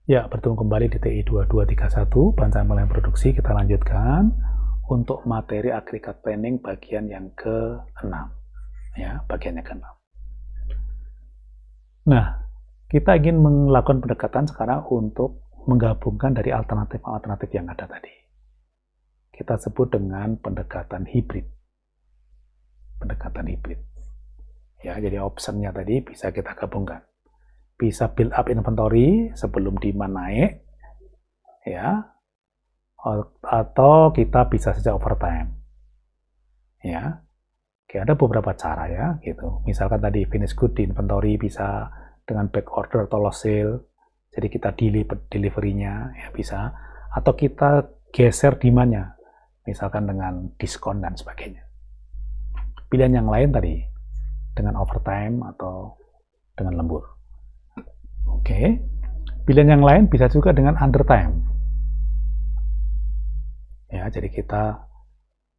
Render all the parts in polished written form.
Ya, bertemu kembali di TI 2231, Perencanaan Mulai Produksi. Kita lanjutkan untuk materi agregat planning bagian yang ke-6. Ya, bagian yang ke-6. Nah, kita ingin melakukan pendekatan sekarang untuk menggabungkan dari alternatif-alternatif yang ada tadi. Kita sebut dengan pendekatan hibrid. Pendekatan hibrid. Ya, jadi optionnya tadi bisa kita gabungkan. Bisa build up inventory sebelum demand naik, ya, atau kita bisa saja overtime, ya. Oke, ada beberapa cara ya, gitu. Misalkan tadi finish good di inventory bisa dengan back order atau loss sale, jadi kita delay delivery-nya, ya bisa. Atau kita geser demand-nya, misalkan dengan diskon dan sebagainya. Pilihan yang lain tadi, dengan overtime atau dengan lembur. Oke, pilihan yang lain bisa juga dengan undertime. Ya, jadi kita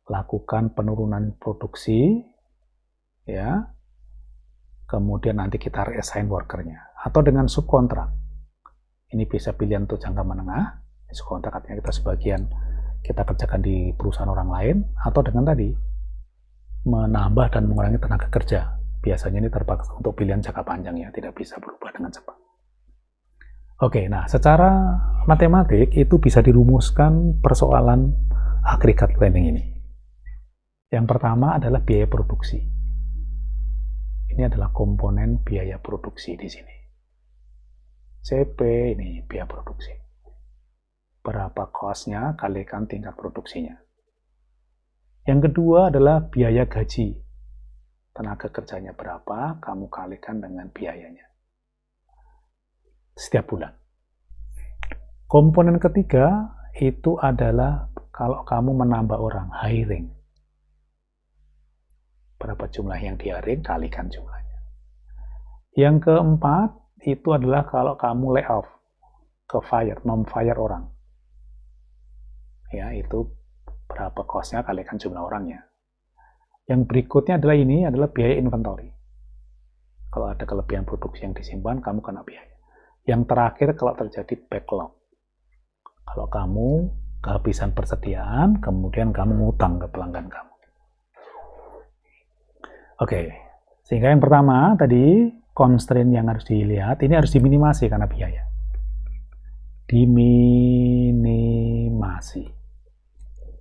lakukan penurunan produksi, ya, kemudian nanti kita reassign workernya, atau dengan subkontrak. Ini bisa pilihan untuk jangka menengah, subkontrak artinya kita sebagian kita kerjakan di perusahaan orang lain, atau dengan tadi menambah dan mengurangi tenaga kerja. Biasanya ini terpaksa untuk pilihan jangka panjang ya, tidak bisa berubah dengan cepat. Oke, nah secara matematik itu bisa dirumuskan persoalan agregat planning ini. Yang pertama adalah biaya produksi. Ini adalah komponen biaya produksi di sini. CP ini biaya produksi. Berapa cost-nya kalikan tingkat produksinya. Yang kedua adalah biaya gaji. Tenaga kerjanya berapa, kamu kalikan dengan biayanya. Setiap bulan. Komponen ketiga itu adalah kalau kamu menambah orang, hiring. Berapa jumlah yang di-hiring, kalikan jumlahnya. Yang keempat itu adalah kalau kamu layoff, ke-fire, mem-fire orang. Ya, itu berapa cost-nya, kalikan jumlah orangnya. Yang berikutnya adalah ini adalah biaya inventory. Kalau ada kelebihan produksi yang disimpan, kamu kena biaya. Yang terakhir kalau terjadi backlog. Kalau kamu kehabisan persediaan, kemudian kamu ngutang ke pelanggan kamu. Oke, sehingga yang pertama tadi, constraint yang harus dilihat, ini harus diminimasi karena biaya. Diminimasi.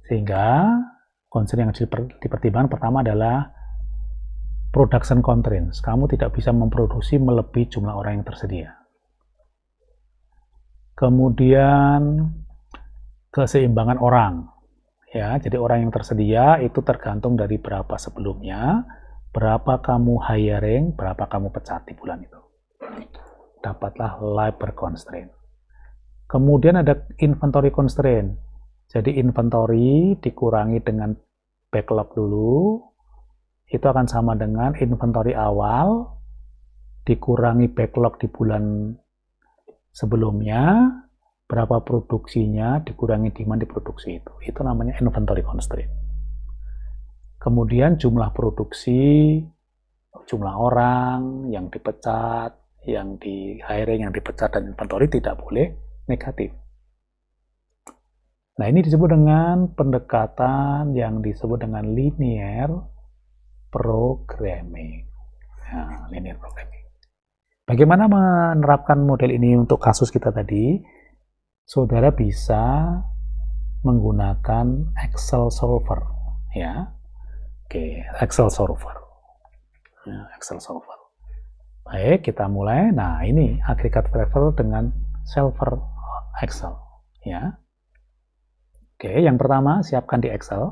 Sehingga constraint yang harus dipertimbangkan pertama adalah production constraints. Kamu tidak bisa memproduksi melebihi jumlah orang yang tersedia. Kemudian keseimbangan orang, ya, jadi orang yang tersedia itu tergantung dari berapa sebelumnya, berapa kamu hiring, berapa kamu pecat di bulan itu. Dapatlah labor constraint. Kemudian ada inventory constraint. Jadi inventory dikurangi dengan backlog dulu, itu akan sama dengan inventory awal dikurangi backlog di bulan sebelumnya, berapa produksinya dikurangi demand di produksi itu namanya inventory constraint. Kemudian jumlah produksi, jumlah orang yang dipecat, yang di hiring, yang dipecat, dan inventory tidak boleh negatif. Nah, ini disebut dengan pendekatan yang disebut dengan linear programming. Nah, linear programming. Bagaimana menerapkan model ini untuk kasus kita tadi? Saudara bisa menggunakan Excel solver, ya. Oke, Excel solver. Ya, Excel solver. Baik, kita mulai. Nah, ini agregat level dengan solver Excel, ya. Oke, yang pertama siapkan di Excel.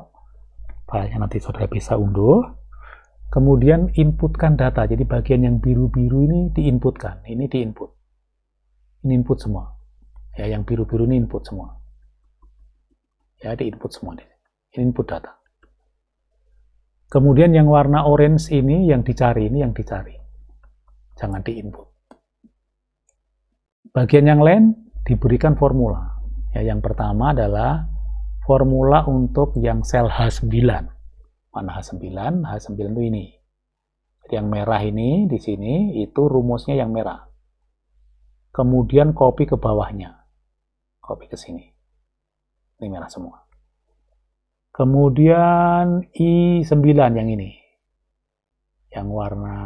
Filenya nanti saudara bisa unduh. Kemudian inputkan data, jadi bagian yang biru-biru ini diinputkan, ini diinput. Ini input semua. Ya, yang biru-biru ini input semua. Ya, diinput semua. Ini input data. Kemudian yang warna orange ini yang dicari, ini yang dicari. Jangan diinput. Bagian yang lain diberikan formula. Ya, yang pertama adalah formula untuk yang sel H9. Mana H9? H9 itu ini. Jadi yang merah ini di sini itu rumusnya yang merah. kemudian copy ke bawahnya, copy ke sini, ini merah semua. Kemudian I9 yang ini, yang warna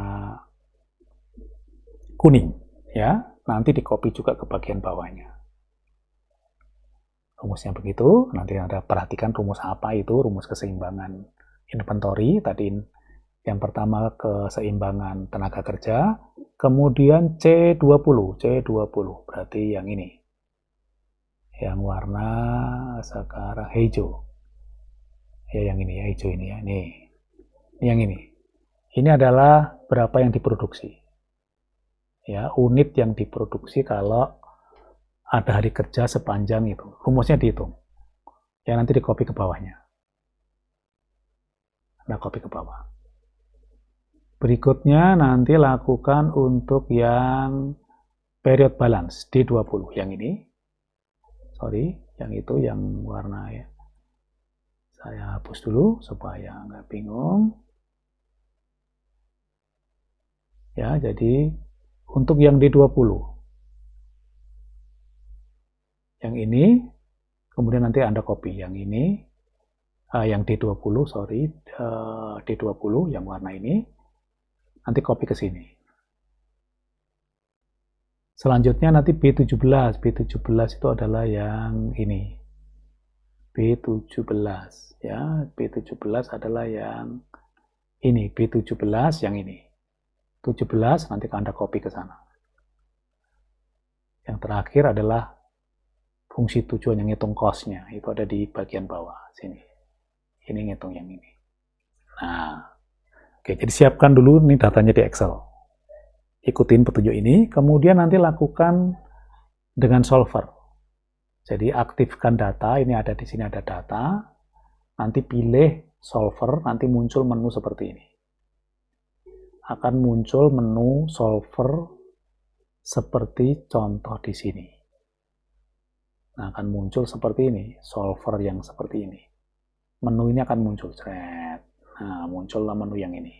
kuning, ya, nanti di copy juga ke bagian bawahnya. Rumusnya begitu, nanti Anda perhatikan rumus apa itu, rumus keseimbangan inventory, tadi yang pertama keseimbangan tenaga kerja, kemudian C20, berarti yang ini, yang warna sekarang hijau, ya yang ini ya, hijau ini ya, ini yang ini adalah berapa yang diproduksi, ya, unit yang diproduksi kalau ada hari kerja sepanjang itu, rumusnya dihitung, ya nanti di copy ke bawahnya, nah copy ke bawah. Berikutnya nanti lakukan untuk yang period balance D20, yang ini, sorry, yang itu yang warna ya. Saya hapus dulu supaya nggak bingung. Ya, jadi untuk yang D20, yang ini, kemudian nanti Anda copy yang ini, yang D20, sorry, D20 yang warna ini, nanti copy ke sini. Selanjutnya nanti B17 itu adalah yang ini. B17 ya, B17 adalah yang ini, B17 yang ini. 17 nanti Anda copy ke sana. Yang terakhir adalah fungsi tujuan yang ngitung cost-nya, itu ada di bagian bawah sini. Ini ngitung yang ini. Nah, oke, jadi siapkan dulu nih datanya di Excel. Ikutin petunjuk ini, kemudian nanti lakukan dengan solver. Jadi aktifkan data, ini ada di sini ada data, nanti pilih solver, nanti muncul menu seperti ini. Akan muncul menu solver seperti contoh di sini. Nah, akan muncul seperti ini, solver yang seperti ini. Menu ini akan muncul, nah muncullah menu yang ini.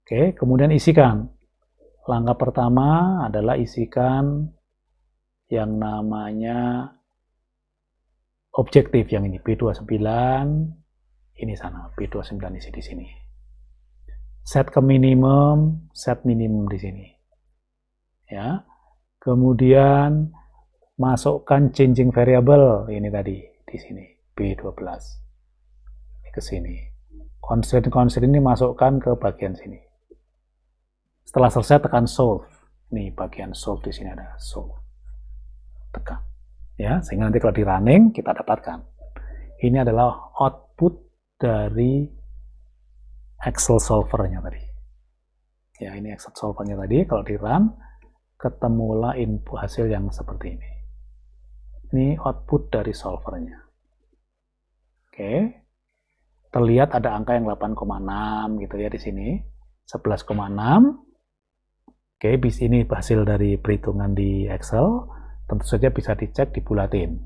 Oke, kemudian isikan. Langkah pertama adalah isikan yang namanya objektif yang ini, B29, ini sana, B29 isi di sini. Set ke minimum, set minimum di sini. Ya. Kemudian masukkan changing variable ini tadi di sini, B12. Ini ke sini. Constraint ini masukkan ke bagian sini. Setelah selesai tekan solve. Nih bagian solve di sini ada solve. Tekan. Ya, sehingga nanti kalau di running kita dapatkan. Ini adalah output dari Excel solvernya tadi. Ya, ini Excel solvernya tadi. Kalau di run, ketemulah input hasil yang seperti ini. Ini output dari solvernya. Oke. Terlihat ada angka yang 8,6 gitu ya di sini. 11,6. Oke, bis ini hasil dari perhitungan di Excel, tentu saja bisa dicek dibulatin.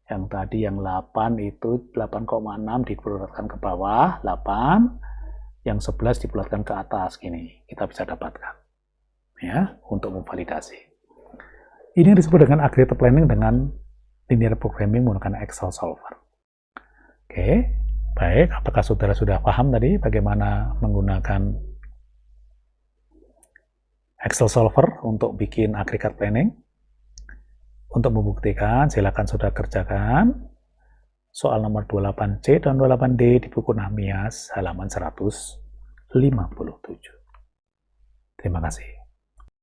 Yang tadi yang 8 itu 8,6 dibulatkan ke bawah, 8, yang 11 dibulatkan ke atas, gini, kita bisa dapatkan. Ya, untuk memvalidasi. Ini disebut dengan aggregated planning dengan linear programming menggunakan Excel solver. Oke, baik, apakah saudara sudah paham tadi bagaimana menggunakan Excel solver untuk bikin aggregate planning? Untuk membuktikan, silakan saudara kerjakan soal nomor 28C dan 28D di buku Nahmias halaman 157. Terima kasih.